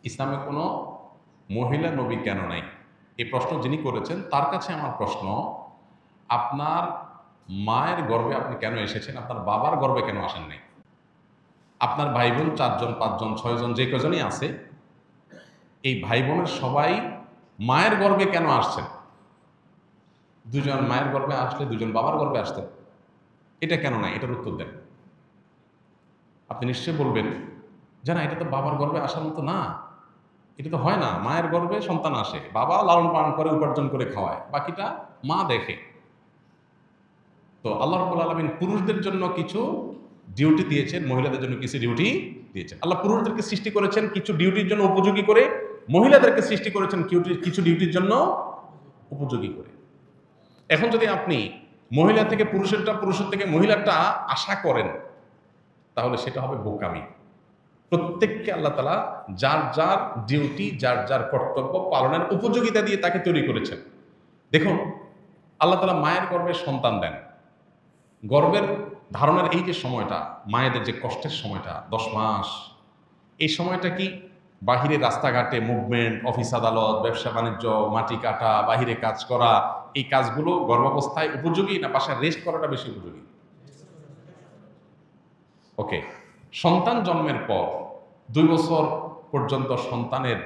ইসলামে কোনো মহিলা নবী কেন নাই? এই প্রশ্ন যিনি করেছেন তার কাছে আমার প্রশ্ন, আপনার মায়ের গর্ভে আপনি কেন এসেছেন? আপনার বাবার গর্ভে কেন আসেন নাই? আপনার ভাই বোন 4 জন 5 জন 6 জন যে কজনই আছে, এই ভাই বোনের সবাই মায়ের গর্ভে কেন আসছেন? 2 জন মায়ের গর্ভে আসলে 2 জন বাবার গর্ভে আসতেন, এটা কেন নাই? এটার উত্তর দেন। আপনি নিশ্চয়ই বলবেন যে না, এটা তো বাবার গর্ভে আসার মতো না, এটা তো হয় না। মায়ের গর্ভে সন্তান আসে, বাবা লালন পালন করে উপার্জন করে খাওয়ায়, বাকিটা মা দেখে। তো আল্লাহ রাব্বুল আলামিন পুরুষদের জন্য কিছু ডিউটি দিয়েছেন, মহিলাদের জন্য কিছু ডিউটি দিয়েছেন। আল্লাহ পুরুষদেরকে সৃষ্টি করেছেন কিছু ডিউটির জন্য উপযোগী করে, মহিলাদেরকে সৃষ্টি করেছেন কিছু ডিউটির জন্য উপযোগী করে। এখন যদি আপনি মহিলা থেকে পুরুষেরটা, পুরুষের থেকে মহিলারটা আশা করেন, তাহলে সেটা হবে বোকামি। প্রত্যেককে আল্লাহ তাআলা যার যার ডিউটি, যার যার কর্তব্য পালনের উপযোগিতা দিয়ে তাকে তৈরি করেছেন। দেখুন, আল্লাহ তাআলা মায়ের গর্ভে সন্তান দেন। গর্ভের ধারণের এই যে সময়টা, মায়েদের যে কষ্টের সময়টা 10 মাস, এই সময়টা কি বাহিরে রাস্তাঘাটে মুভমেন্ট, অফিস আদালত, ব্যবসা বাণিজ্য, মাটি কাটা, বাহিরে কাজ করা, এই কাজগুলো গর্ভাবস্থায় উপযোগী না বাসায় রেস্ট করাটা বেশি উপযোগী? ওকে, সন্তান জন্মের পর 2 বছর পর্যন্ত সন্তানের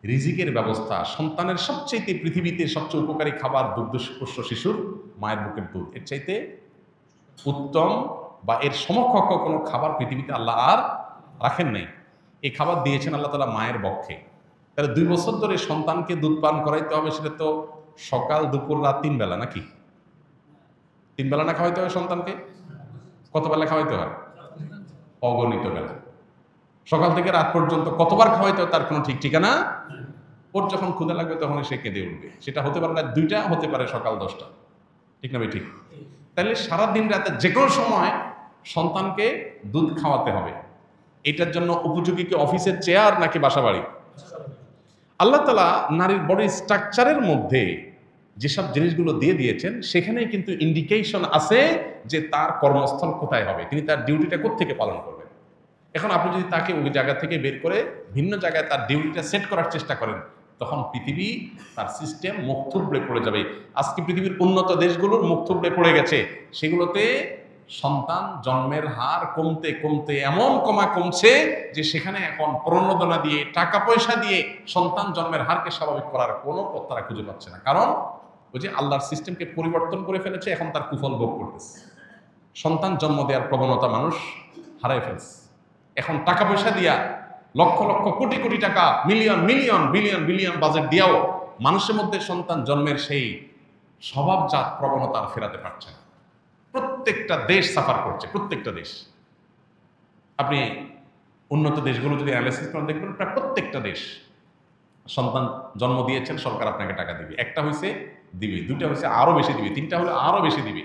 রিজিকের ব্যবস্থা, সন্তানের সবচাইতে পৃথিবীতে সবচেয়ে উপকারী খাবার দুগ্ধপোষ্য শিশুর মায়ের বুকের দুধ। এর চাইতে উত্তম বা এর সমকক্ষ কোনো খাবার পৃথিবীতে আল্লাহ আর রাখেন নাই। এই খাবার দিয়েছেন আল্লাহ তাআলা মায়ের বক্ষে। তাহলে 2 বছর ধরে সন্তানকে দুধ পান করাইতে হবে, সেটা তো সকাল দুপুর রাত 3 বেলা, নাকি? 3 বেলা না খাওয়াইতে হবে সন্তানকে? কত বেলা খাওয়াইতে হয়? অগণিত বেলা। সকাল থেকে রাত পর্যন্ত কতবার খাওয়াইতে হয় তার কোনো ঠিক ঠিকানা। ওর যখন ক্ষুধা লাগবে তখন সে কেঁদে উঠবে। সেটা হতে পারে রাত 2টা, হতে পারে সকাল 10টা। ঠিক না ভাই? ঠিক। তাহলে সারাদিন রাতে যে কোনো সময় সন্তানকে দুধ খাওয়াতে হবে। এটার জন্য উপযোগী কি অফিসের চেয়ার নাকি বাসা বাড়ি? আল্লাহ তাআলা নারীর বডি স্ট্রাকচারের মধ্যে যেসব জিনিসগুলো দিয়ে দিয়েছেন, সেখানেই কিন্তু ইন্ডিকেশন আছে যে তার কর্মস্থল কোথায় হবে, তিনি তার ডিউটিটা কোত্থেকে পালন করবেন। এখন আপনি যদি তাকে ওই জায়গা থেকে বের করে ভিন্ন জায়গায় তার ডিউটিটা সেট করার চেষ্টা করেন, তখন পৃথিবী, তার সিস্টেম মুখ থুবড়ে পড়ে যাবে। আজকে পৃথিবীর উন্নত দেশগুলোর মুখ থুবড়ে পড়ে গেছে। সেগুলোতে সন্তান জন্মের হার কমতে কমতে এমন কমছে যে সেখানে এখন প্রণোদনা দিয়ে, টাকা পয়সা দিয়ে সন্তান জন্মের হারকে স্বাভাবিক করার কোনো পথ তারা খুঁজে পাচ্ছে না। কারণ ওই যে আল্লাহর সিস্টেমকে পরিবর্তন করে ফেলেছে, এখন তার কুফল ভোগ করতেছে। সন্তান জন্ম দেওয়ার প্রবণতা মানুষ হারাই ফেলছে। এখন টাকা পয়সা দিয়া, লক্ষ লক্ষ কোটি কোটি টাকা, million million billion billion budget দিয়াও মানুষের মধ্যে সন্তান জন্মের সেই স্বভাবজাত প্রবণতা আর ফেরাতে পারছে না। প্রত্যেকটা দেশ সাফার করছে, প্রত্যেকটা দেশ। আপনি উন্নত দেশগুলো যদি অ্যানালাইসিস করেন, দেখবেন প্রায় প্রত্যেকটা দেশ সন্তান জন্ম দিয়েছেন, সরকার আপনাকে টাকা দিবে। একটা হয়েছে দিবে, 2টা হয়েছে আরো বেশি দিবে, 3টা হলে আরো বেশি দিবে,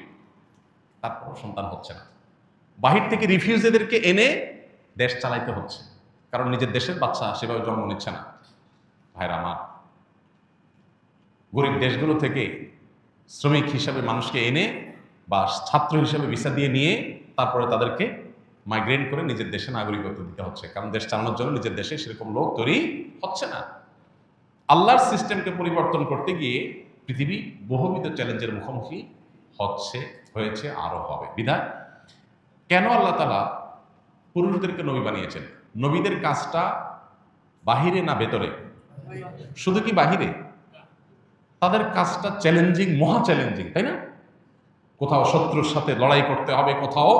তারপর সন্তান হচ্ছে না। বাহির থেকে রিফিউজিদেরকে এনে দেশ চালাইতে হচ্ছে, কারণ নিজের দেশের বাচ্চা সেভাবে জন্ম নিচ্ছে না। ভাইরা আমার, গরিব দেশগুলো থেকে শ্রমিক হিসাবে মানুষকে এনে বা ছাত্র হিসেবে ভিসা দিয়ে নিয়ে তারপরে তাদেরকে মাইগ্রেট করে নিজের দেশে নাগরিকত্ব দিতে হচ্ছে, কারণ দেশ চালানোর জন্য নিজের দেশে সেরকম লোক তৈরি হচ্ছে না। আল্লাহর সিস্টেমকে পরিবর্তন করতে গিয়ে পৃথিবী বহুবিধ চ্যালেঞ্জের মুখোমুখি হয়েছে, আরো হবে। বিধায় কেন আল্লাহ তাআলা পুরুষদেরকে নবী বানিয়েছেন? নবীদের কাজটা বাহিরে না ভেতরে? শুধু কি বাহিরে? তাদের কাজটা চ্যালেঞ্জিং, মহা চ্যালেঞ্জিং, তাই না? কোথাও শত্রুর সাথে লড়াই করতে হবে, কোথাও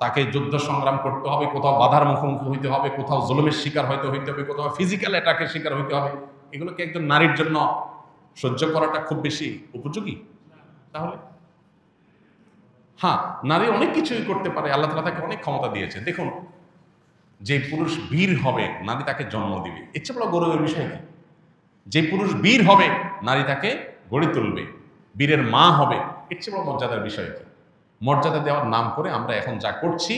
তাকে যুদ্ধ সংগ্রাম করতে হবে, কোথাও বাধার মুখোমুখি হইতে হবে, কোথাও জুলুমের শিকার হইতে হবে, কোথাও ফিজিক্যাল অ্যাটাকের শিকার হইতে হবে। এগুলো কি একজন নারীর জন্য সহ্য করাটা খুব বেশি উপযোগী? তাহলে হ্যাঁ, নারী অনেক কিছুই করতে পারে, আল্লাহ তাআলা তাকে অনেক ক্ষমতা দিয়েছে। দেখুন, যে পুরুষ বীর হবে, নারী তাকে জন্ম দিবে, এর চেয়ে বড় গৌরবের বিষয় কি? যে পুরুষ বীর হবে, নারী তাকে গড়ে তুলবে, বীরের মা হবে, এর চেয়ে বড় মর্যাদার বিষয় কি? মর্যাদা দেওয়ার নাম করে আমরা এখন যা করছি,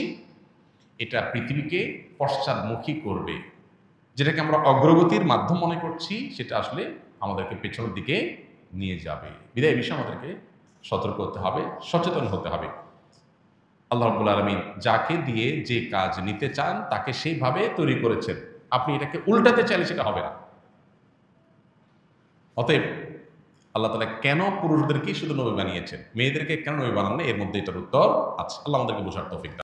এটা পৃথিবীকে পশ্চাৎমুখী করবে। যেটাকে আমরা অগ্রগতির মাধ্যম মনে করছি, সেটা আসলে আমাদেরকে পেছনের দিকে নিয়ে যাবে। বিদায় বিষয়ে আমাদেরকে সতর্ক হতে হবে, সচেতন হতে হবে। আল্লাহ রাব্বুল আলামিন যাকে দিয়ে যে কাজ নিতে চান তাকে সেইভাবে তৈরি করেছেন। আপনি এটাকে উল্টাতে চাইলে সেটা হবে না। অতএব আল্লাহ তাআলা কেন পুরুষদেরকেই শুধু নবী বানিয়েছেন, মেয়েদেরকে কেন নবী বানান না, এর মধ্যে এটার উত্তর আছে। আল্লাহ আমাদেরকে বোঝার তৌফিক দান।